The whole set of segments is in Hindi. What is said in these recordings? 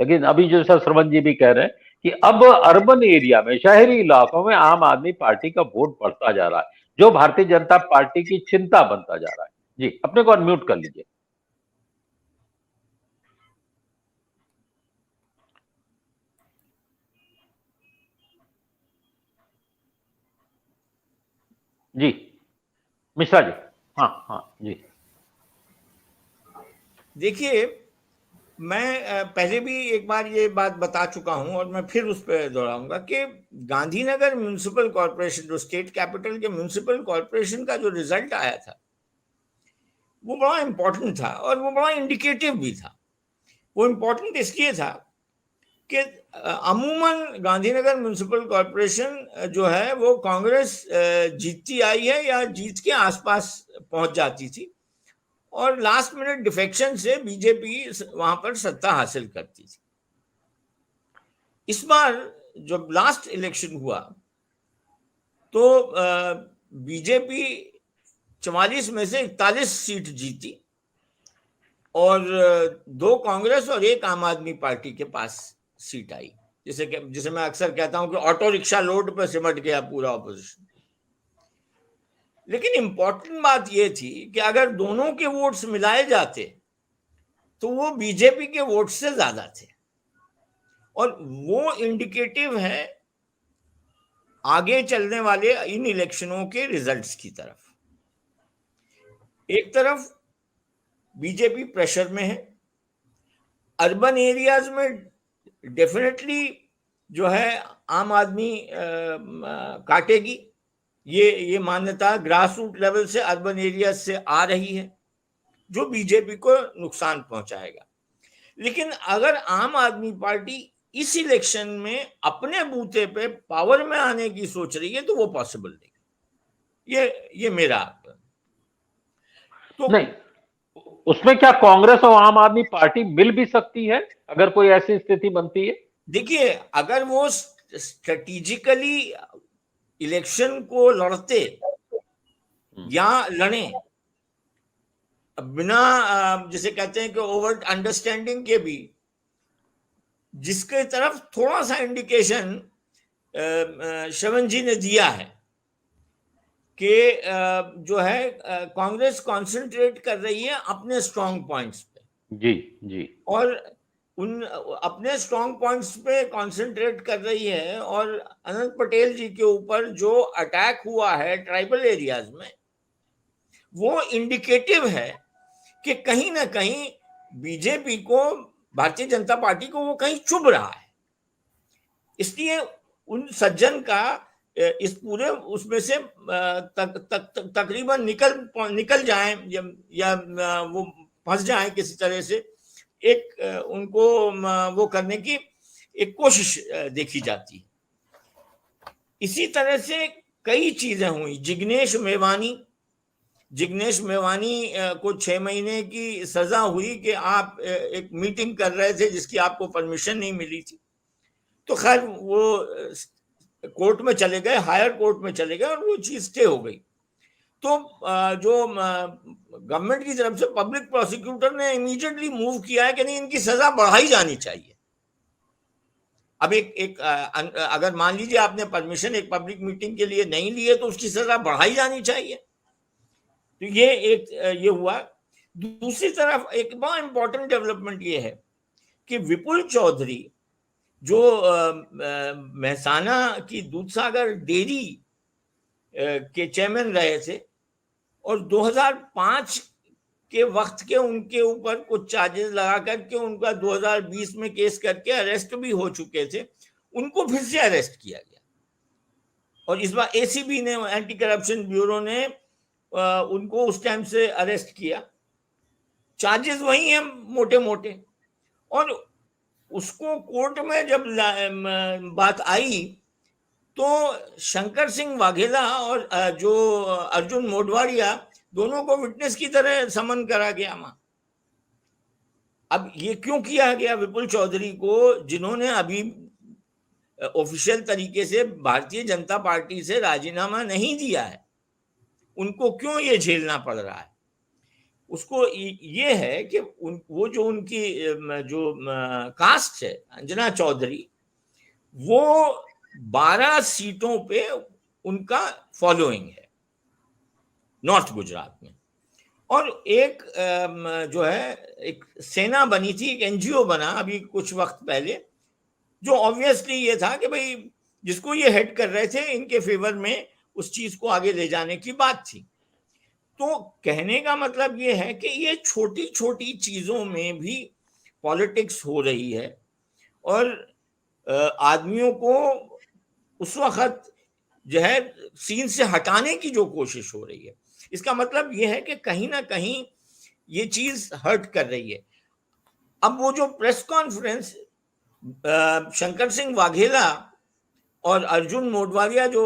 लेकिन अभी जो सर श्रवण जी भी कह रहे हैं कि अब अर्बन एरिया में, शहरी इलाकों में आम आदमी पार्टी का वोट बढ़ता जा रहा है, जो भारतीय जनता पार्टी की चिंता बनता जा रहा है। जी, अपने को अनम्यूट कर लीजिए। जी मिश्रा जी। हाँ हाँ जी। देखिए, मैं पहले भी एक बार ये बात बता चुका हूं और मैं फिर उस पर दोहराऊंगा कि गांधीनगर म्यूनिसिपल कॉरपोरेशन, जो स्टेट कैपिटल के म्यूनिसिपल कॉरपोरेशन का जो रिजल्ट आया था, वो बड़ा इंपॉर्टेंट था और वो बड़ा इंडिकेटिव भी था। वो इंपॉर्टेंट इसलिए था कि अमूमन गांधीनगर म्यूनिसिपल कॉरपोरेशन जो है वो कांग्रेस जीतती आई है या जीत के आसपास पहुंच जाती थी, और लास्ट मिनट डिफेक्शन से बीजेपी वहां पर सत्ता हासिल करती थी। इस बार जब लास्ट इलेक्शन हुआ तो बीजेपी 44 में से 41 सीट जीती और 2 कांग्रेस और 1 आम आदमी पार्टी के पास सीट आई। जिसे मैं अक्सर कहता हूं कि ऑटो रिक्शा लोड पर सिमट गया पूरा ऑपोजिशन। लेकिन इंपॉर्टेंट बात यह थी कि अगर दोनों के वोट्स मिलाए जाते तो वो बीजेपी के वोट से ज्यादा थे, और वो इंडिकेटिव है आगे चलने वाले इन इलेक्शनों के रिजल्ट्स की तरफ। एक तरफ बीजेपी प्रेशर में है, अर्बन एरियाज में डेफिनेटली जो है आम आदमी काटेगी। ये मान्यता ग्रास रूट लेवल से अर्बन एरिया से आ रही है, जो बीजेपी को नुकसान पहुंचाएगा। लेकिन अगर आम आदमी पार्टी इस इलेक्शन में अपने बूते पे पावर में आने की सोच रही है तो वो पॉसिबल नहीं। ये मेरा तो नहीं, उसमें क्या कांग्रेस और आम आदमी पार्टी मिल भी सकती है अगर कोई ऐसी स्थिति बनती है? देखिए, अगर वो स्ट्रेटेजिकली इलेक्शन को लड़ते या लड़े बिना जिसे कहते हैं कि ओवर अंडरस्टैंडिंग के भी, जिसके तरफ थोड़ा सा इंडिकेशन श्रवण जी ने दिया है कि जो है कांग्रेस कंसंट्रेट कर रही है अपने स्ट्रांग पॉइंट्स पे। जी जी। और उन अपने स्ट्रांग पॉइंट्स पे कंसंट्रेट कर रही है, और अनंत पटेल जी के ऊपर जो अटैक हुआ है ट्राइबल एरियाज में, वो इंडिकेटिव है कि कहीं ना कहीं बीजेपी को, भारतीय जनता पार्टी को वो कहीं चुभ रहा है। इसलिए उन सज्जन का इस पूरे उसमें से तकरीबन निकल जाए या वो फंस जाए किसी तरह से, एक उनको वो करने की एक कोशिश देखी जाती है। इसी तरह से कई चीजें हुई। जिग्नेश मेवानी को 6 महीने की सजा हुई कि आप एक मीटिंग कर रहे थे जिसकी आपको परमिशन नहीं मिली थी। तो खैर वो कोर्ट में चले गए, हायर कोर्ट में चले गए, और वो चीज स्टे हो गई। तो जो गवर्नमेंट की तरफ से पब्लिक प्रोसिक्यूटर ने इमीडिएटली मूव किया है कि नहीं, इनकी सजा बढ़ाई जानी चाहिए। अब अगर मान लीजिए आपने परमिशन एक पब्लिक मीटिंग के लिए नहीं ली है तो उसकी सजा बढ़ाई जानी चाहिए। तो ये हुआ। दूसरी तरफ एक बड़ा इंपॉर्टेंट डेवलपमेंट ये है कि विपुल चौधरी जो मेहसाना की दूधसागर डेयरी के चेयरमैन रहे थे, और 2005 के वक्त के उनके ऊपर कुछ चार्जेस लगा करके उनका 2020 में केस करके अरेस्ट भी हो चुके थे, उनको फिर से अरेस्ट किया गया। और इस बार एसीबी ने, एंटी करप्शन ब्यूरो ने उनको उस टाइम से अरेस्ट किया। चार्जेस वही हैं मोटे मोटे। और उसको कोर्ट में जब बात आई तो शंकर सिंह वाघेला और जो अर्जुन मोढवाडिया, दोनों को विटनेस की तरह समन करा गया वहां। अब ये क्यों किया गया विपुल चौधरी को, जिन्होंने अभी ऑफिशियल तरीके से भारतीय जनता पार्टी से राजीनामा नहीं दिया है, उनको क्यों ये झेलना पड़ रहा है? उसको ये है कि वो जो उनकी जो कास्ट है अंजना चौधरी, वो 12 सीटों पे उनका फॉलोइंग है नॉर्थ गुजरात में। और एक जो है एक सेना बनी थी, एक एनजीओ बना अभी कुछ वक्त पहले, जो ऑब्वियसली ये था कि भाई जिसको ये हेड कर रहे थे इनके फेवर में उस चीज को आगे ले जाने की बात थी। तो कहने का मतलब ये है कि ये छोटी छोटी चीजों में भी पॉलिटिक्स हो रही है और आदमियों को उस वक्त जो है सीन से हटाने की जो कोशिश हो रही है, इसका मतलब ये है कि कहीं ना कहीं ये चीज हर्ट कर रही है। अब वो जो प्रेस कॉन्फ्रेंस शंकर सिंह वाघेला और अर्जुन मोढवालिया जो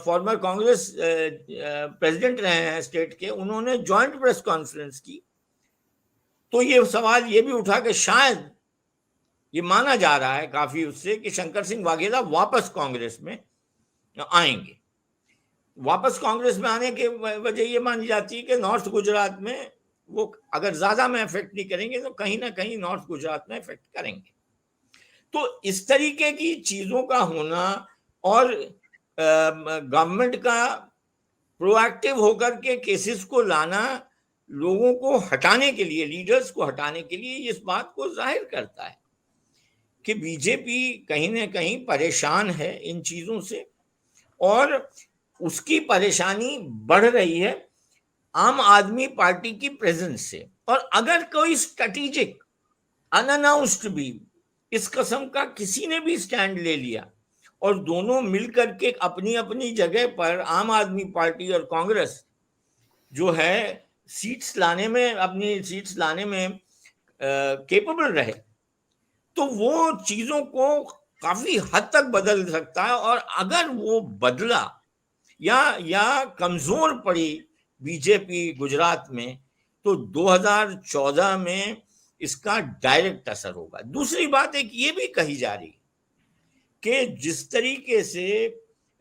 फॉर्मर कांग्रेस प्रेसिडेंट रहे हैं स्टेट के, उन्होंने जॉइंट प्रेस कॉन्फ्रेंस की, तो ये सवाल ये भी उठा कि शायद ये माना जा रहा है काफी उससे कि शंकर सिंह वाघेला वापस कांग्रेस में आएंगे। वापस कांग्रेस में आने की वजह ये मानी जाती है कि नॉर्थ गुजरात में वो अगर ज्यादा में इफेक्ट नहीं करेंगे तो कहीं ना कहीं नॉर्थ गुजरात में इफेक्ट करेंगे। तो इस तरीके की चीजों का होना और गवर्नमेंट का प्रोएक्टिव होकर के केसेस को लाना लोगों को हटाने के लिए, लीडर्स को हटाने के लिए, इस बात को जाहिर करता है कि बीजेपी कहीं ना कहीं परेशान है इन चीजों से और उसकी परेशानी बढ़ रही है आम आदमी पार्टी की प्रेजेंस से। और अगर कोई स्ट्रेटेजिक अनअनाउंस्ड भी इस किस्म का किसी ने भी स्टैंड ले लिया और दोनों मिलकर के अपनी अपनी जगह पर आम आदमी पार्टी और कांग्रेस जो है सीट्स लाने में, अपनी सीट्स लाने में केपेबल रहे, तो वो चीजों को काफी हद तक बदल सकता है। और अगर वो बदला या कमजोर पड़ी बीजेपी गुजरात में, तो 2014 में इसका डायरेक्ट असर होगा। दूसरी बात एक ये भी कही जा रही कि जिस तरीके से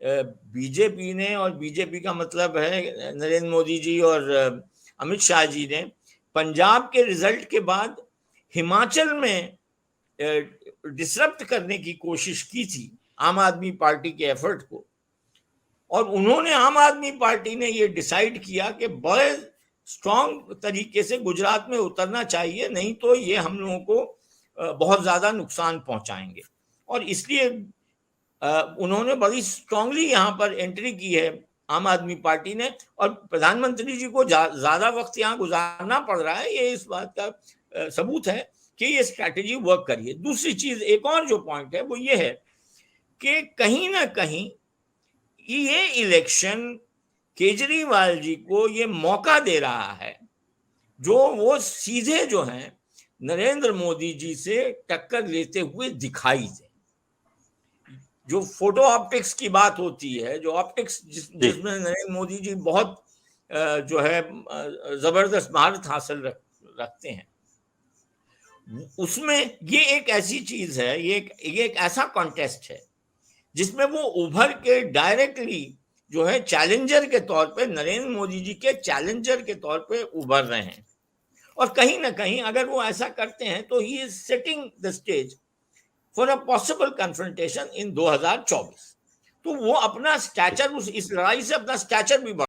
बीजेपी ने, और बीजेपी का मतलब है नरेंद्र मोदी जी और अमित शाह जी ने, पंजाब के रिजल्ट के बाद हिमाचल में डिसरप्ट करने की कोशिश की थी आम आदमी पार्टी के एफर्ट को, और उन्होंने, आम आदमी पार्टी ने ये डिसाइड किया कि बड़े स्ट्रांग तरीके से गुजरात में उतरना चाहिए, नहीं तो ये हम लोगों को बहुत ज्यादा नुकसान पहुंचाएंगे। और इसलिए उन्होंने बड़ी स्ट्रांगली यहाँ पर एंट्री की है आम आदमी पार्टी ने, और प्रधानमंत्री जी को ज्यादा वक्त यहाँ गुजारना पड़ रहा है, ये इस बात का सबूत है कि ये स्ट्रैटेजी वर्क करी है। दूसरी चीज, एक और जो पॉइंट है वो ये है कि कहीं ना कहीं ये इलेक्शन केजरीवाल जी को ये मौका दे रहा है जो वो सीधे जो है नरेंद्र मोदी जी से टक्कर लेते हुए दिखाई दे। जो फोटो ऑप्टिक्स की बात होती है, जो ऑप्टिक्स जिसमें नरेंद्र मोदी जी बहुत जो है जबरदस्त महारत हासिल रखते हैं, उसमें ये एक ऐसी चीज है, ये एक ऐसा कॉन्टेस्ट है जिसमें वो उभर के डायरेक्टली जो है चैलेंजर के तौर पे, नरेंद्र मोदी जी के चैलेंजर के तौर पे उभर रहे हैं। और कहीं ना कहीं अगर वो ऐसा करते हैं तो he is setting the stage for a possible confrontation in 2024। तो वो अपना स्टैचर, इस लड़ाई से अपना स्टैचर भी